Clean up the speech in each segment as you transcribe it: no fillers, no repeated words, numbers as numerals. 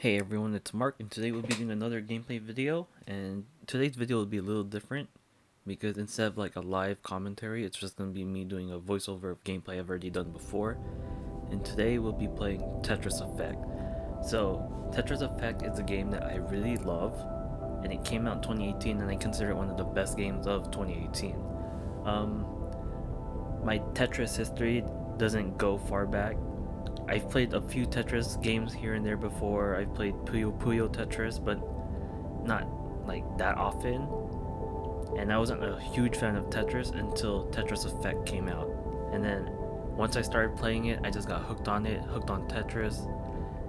Hey everyone, it's Mark, and today we'll be doing another gameplay video. And today's video will be a little different because instead of like a live commentary, it's just going to be me doing a voiceover of gameplay I've already done before. And today we'll be playing Tetris Effect. So, Tetris Effect is a game that I really love, and it came out in 2018, and I consider it one of the best games of 2018. My Tetris history doesn't go far back. I've played a few Tetris games here and there before. I've played Puyo Puyo Tetris, but not like that often. And I wasn't a huge fan of Tetris until Tetris Effect came out. And then once I started playing it, I just got hooked on it, hooked on Tetris.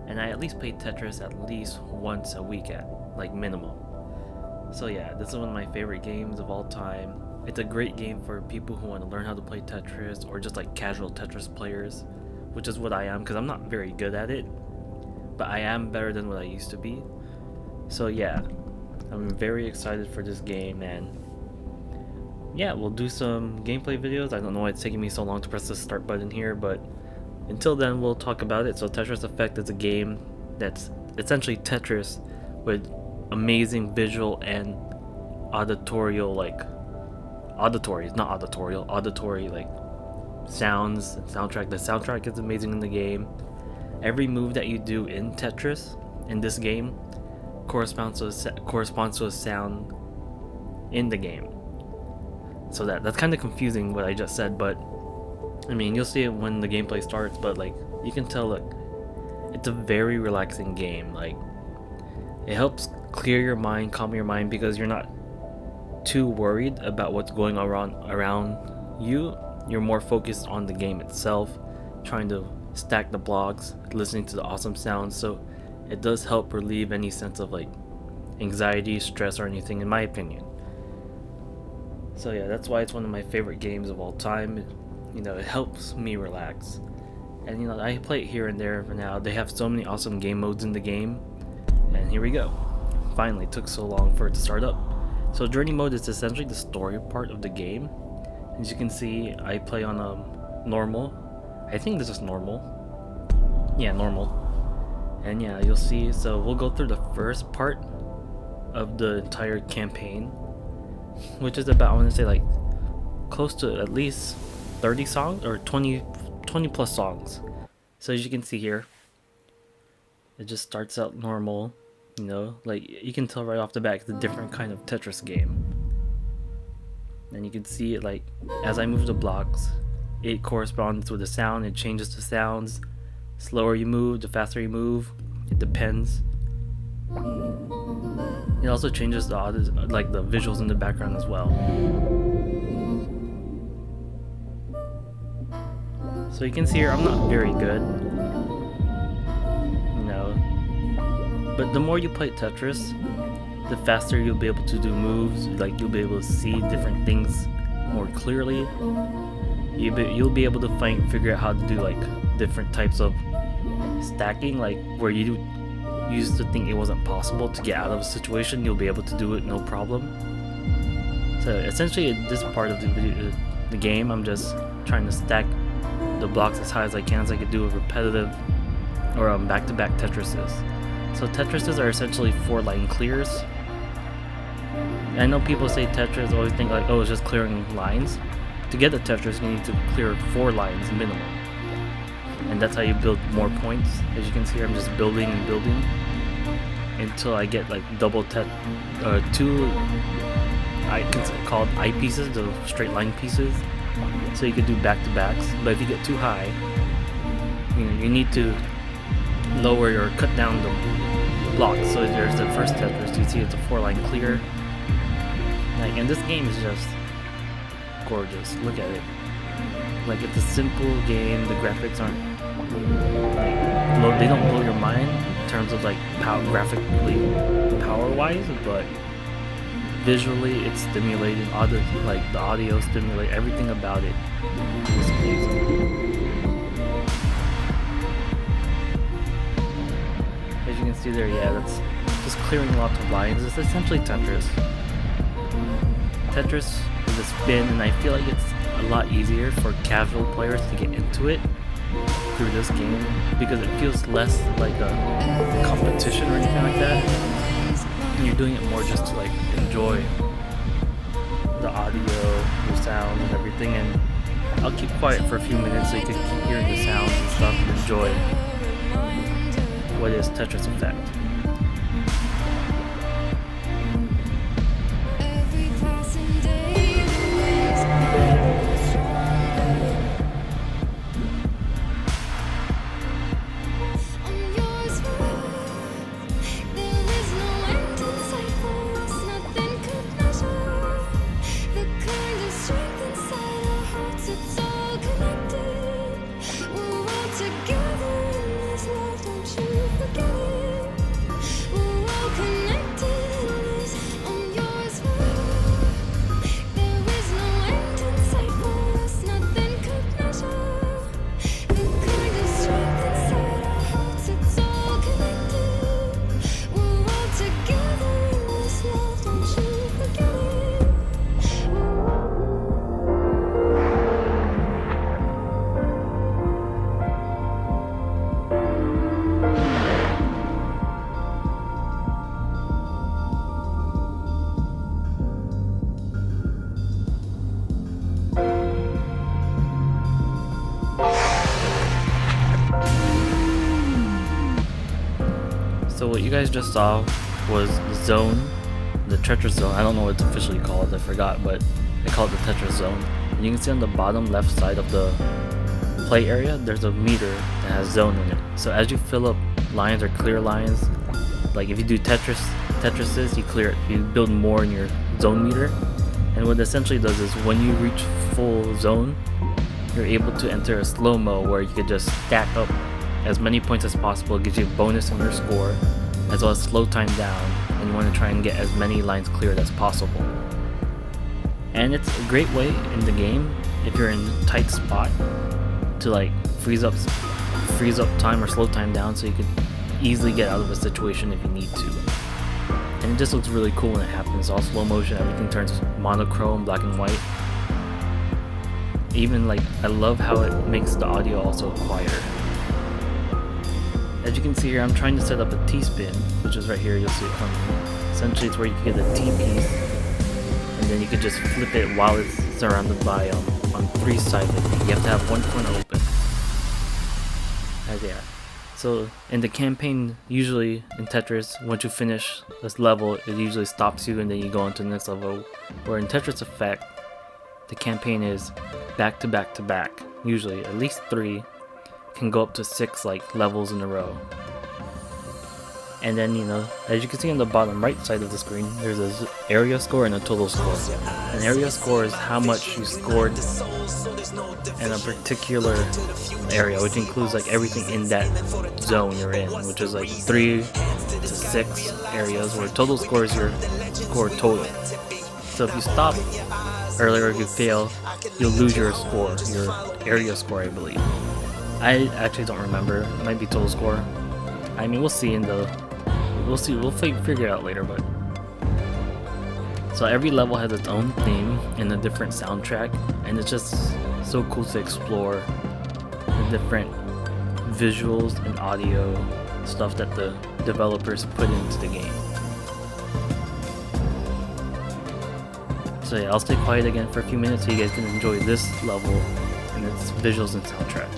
And I at least played Tetris at least once a week at like minimum. So yeah, this is one of my favorite games of all time. It's a great game for people who want to learn how to play Tetris or just like casual Tetris players, which is what I am, because I'm not very good at it, but I am better than what I used to be. So yeah, I'm very excited for this game, and yeah, we'll do some gameplay videos. I don't know why it's taking me so long to press the start button here, but until then we'll talk about it. So Tetris Effect is a game that's essentially Tetris with amazing visual and auditory like sounds and soundtrack. The soundtrack is amazing in the game. Every move that you do in Tetris in this game corresponds to a sound in the game. So that's kind of confusing what I just said, but I mean, you'll see it when the gameplay starts, but like you can tell, look, it's a very relaxing game. Like, it helps clear your mind, calm your mind, because you're not too worried about what's going on around you. You're more focused on the game itself, trying to stack the blocks, listening to the awesome sounds. So it does help relieve any sense of like anxiety, stress, or anything, in my opinion. So yeah, that's why it's one of my favorite games of all time. It helps me relax. And I play it here and there for now. They have so many awesome game modes in the game. And here we go. Finally, it took so long for it to start up. So journey mode is essentially the story part of the game. As you can see, I play on normal. I think this is normal. Yeah, normal. And yeah, you'll see. So we'll go through the first part of the entire campaign, which is about, I want to say, like close to at least 30 songs or 20 plus songs. So as you can see here, it just starts out normal. Like you can tell right off the bat it's a different kind of Tetris game. And you can see it, like, as I move the blocks, it corresponds with the sound. It changes the sounds. Slower you move, the faster you move. It depends. It also changes the visuals in the background as well. So you can see here, I'm not very good, but the more you play Tetris, the faster you'll be able to do moves. Like, you'll be able to see different things more clearly. You'll be able to figure out how to do like different types of stacking, like where you used to think it wasn't possible to get out of a situation, you'll be able to do it no problem. So essentially, at this part of the game, I'm just trying to stack the blocks as high as I can, so I could do a repetitive or back-to-back Tetrises. So Tetrises are essentially 4-line clears. And I know people say Tetris, always think like, oh, it's just clearing lines. To get a Tetris, you need to clear 4 lines minimum. And that's how you build more points. As you can see here, I'm just building and building until I get like two called eyepieces, the straight line pieces. So you could do back-to-backs. But if you get too high, you need to lower or cut down the blocks. So there's the first Tetris. You see it's a 4-line clear. And this game is just gorgeous. Look at it. Like, it's a simple game. The graphics aren't they don't blow your mind in terms of like graphically power-wise, but visually it's stimulating. The audio stimulate, everything about it is amazing. As you can see there, yeah, that's just clearing lots of lines. It's essentially Tetris. Tetris is a spin, and I feel like it's a lot easier for casual players to get into it through this game because it feels less like a competition or anything like that. And you're doing it more just to like enjoy the audio, the sound, and everything. And I'll keep quiet for a few minutes so you can keep hearing the sounds and stuff and enjoy what is Tetris Effect. So what you guys just saw was the zone, the Tetris zone. I don't know what it's officially called, I forgot, but I call it the Tetris zone. And you can see on the bottom left side of the play area, there's a meter that has zone in it. So as you fill up lines or clear lines, like if you do Tetrises, you clear it, you build more in your zone meter. And what it essentially does is when you reach full zone, you're able to enter a slow-mo where you could just stack up as many points as possible. It gives you a bonus in your score, as well as slow time down, and you want to try and get as many lines cleared as possible. And it's a great way in the game if you're in a tight spot to like freeze up time or slow time down so you can easily get out of a situation if you need to. And it just looks really cool when it happens. All slow motion, everything turns monochrome, black and white. Even like, I love how it makes the audio also quieter. As you can see here, I'm trying to set up a T-spin, which is right here, you'll see it from here. Essentially it's where you can get a T-piece, and then you can just flip it while it's surrounded by on 3 sides. You have to have one corner open. Yeah. So in the campaign, usually in Tetris, once you finish this level, it usually stops you and then you go on to the next level. Where in Tetris Effect, the campaign is back to back to back, usually at least 3. Can go up to 6 like levels in a row. And then, you know, as you can see on the bottom right side of the screen, there's an area score and a total score. An area score is how much you scored in a particular area, which includes like everything in that zone you're in, which is like 3 to 6 areas, where total score is your score total. So if you stop earlier or if you fail, you'll lose your score, your area score, I believe. I actually don't remember. It might be total score. I mean, we'll see. We'll figure it out later. But so every level has its own theme and a different soundtrack, and it's just so cool to explore the different visuals and audio stuff that the developers put into the game. So yeah, I'll stay quiet again for a few minutes so you guys can enjoy this level and its visuals and soundtrack.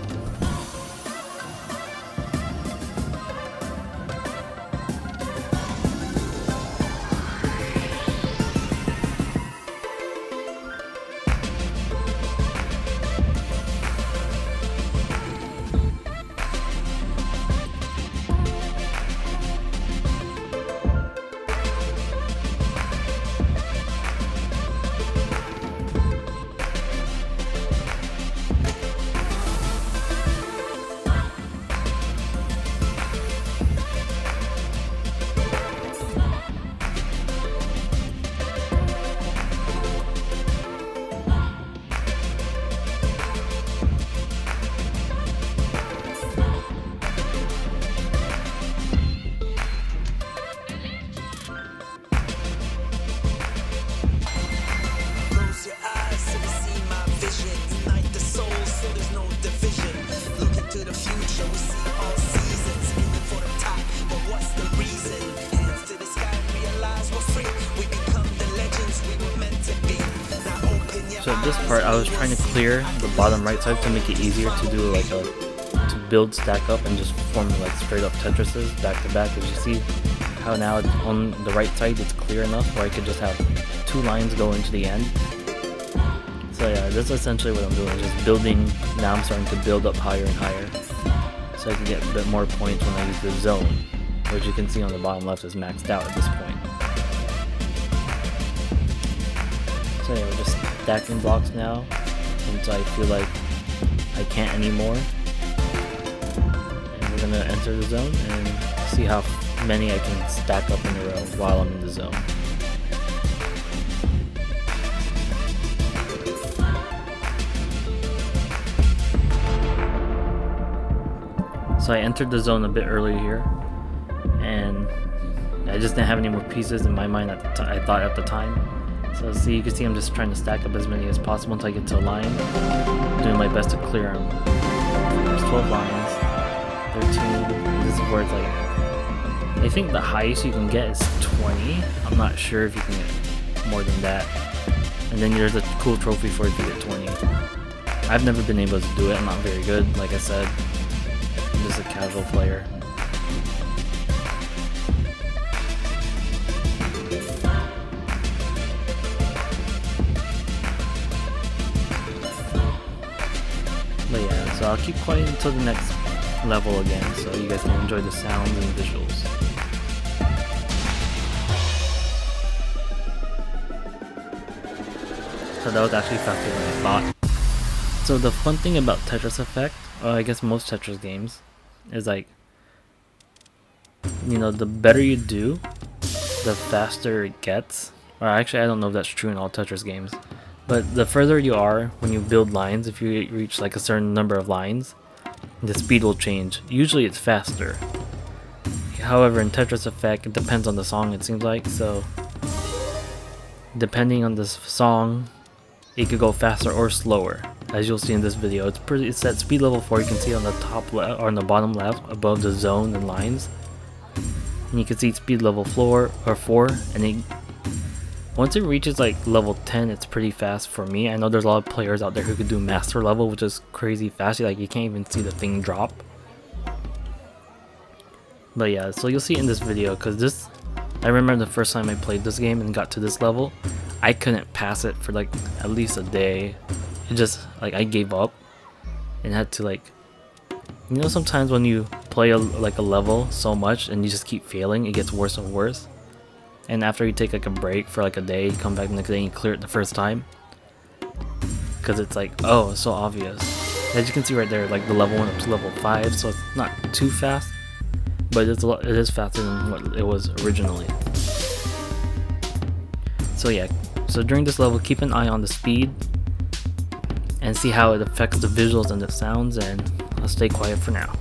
So at this part, I was trying to clear the bottom right side to make it easier to do like to build stack up and just form like straight up Tetrises back to back. As you see how now on the right side it's clear enough where I could just have 2 lines go into the end. So yeah, that's essentially what I'm doing, just building. Now I'm starting to build up higher and higher so I can get a bit more points when I use the zone, which you can see on the bottom left is maxed out at this point. So yeah, we're just stacking blocks now until I feel like I can't anymore. And we're gonna enter the zone and see how many I can stack up in a row while I'm in the zone. So I entered the zone a bit earlier here, and I just didn't have any more pieces in my mind at the I thought at the time. So see, you can see I'm just trying to stack up as many as possible until I get to a line. I'm doing my best to clear them. There's 12 lines, 13. This is where it's like, I think the highest you can get is 20. I'm not sure if you can get more than that. And then there's a cool trophy for if you get 20. I've never been able to do it. I'm not very good, like I said. I'm just a casual player. But yeah, so I'll keep quiet until the next level again, so you guys can enjoy the sounds and visuals. So that was actually faster than I thought. So the fun thing about Tetris Effect, or I guess most Tetris games, is like, you know, the better you do, the faster it gets. Or actually, I don't know if that's true in all Tetris games. But the further you are when you build lines, if you reach like a certain number of lines, the speed will change. Usually it's faster. However, in Tetris Effect, it depends on the song, it seems like. So depending on this song, it could go faster or slower. As you'll see in this video, it's at speed level 4. You can see on the top left or on the bottom left above the zone and lines. And you can see speed level 4 and once it reaches like level 10, it's pretty fast for me. I know there's a lot of players out there who could do master level, which is crazy fast. Like you can't even see the thing drop. But yeah, so you'll see in this video, because I remember the first time I played this game and got to this level, I couldn't pass it for like at least a day. It just like I gave up and had to like, you know, sometimes when you play a level so much and you just keep failing, it gets worse and worse. And after you take like a break for like a day, you come back the next day and you clear it the first time, because it's like, oh, it's so obvious. As you can see right there, like the level went up to level 5, so it's not too fast, but it is faster than what it was originally. So yeah, so during this level, keep an eye on the speed and see how it affects the visuals and the sounds, and I'll stay quiet for now.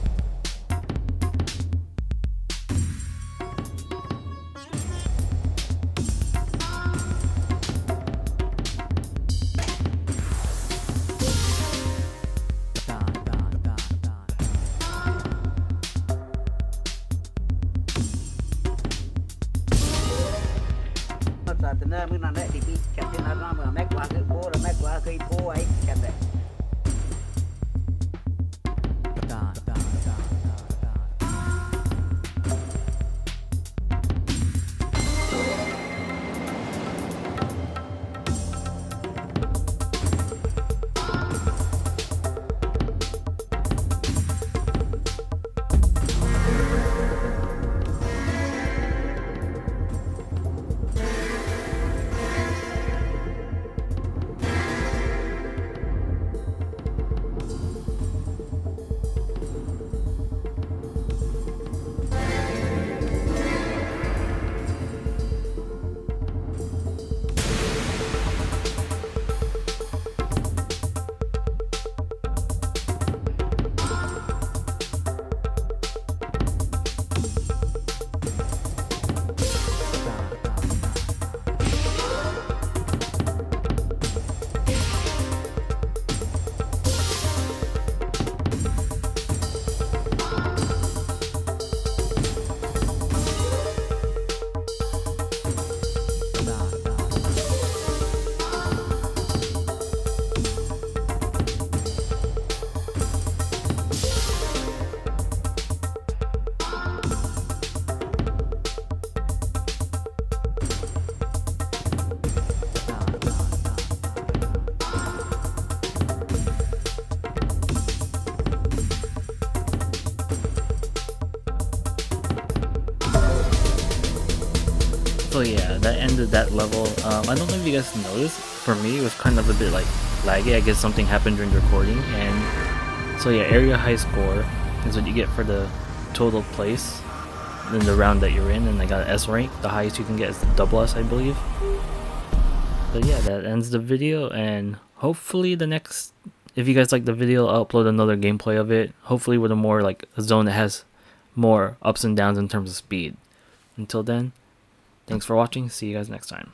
So yeah, that ended that level. I don't know if you guys noticed. For me, it was kind of a bit like laggy. I guess something happened during the recording, and so yeah, area high score is what you get for the total place in the round that you're in, and I got an S rank. The highest you can get is the double S, I believe. But yeah, that ends the video, and hopefully the next, if you guys like the video, I'll upload another gameplay of it. Hopefully with a more like a zone that has more ups and downs in terms of speed. Until then, thanks for watching. See you guys next time.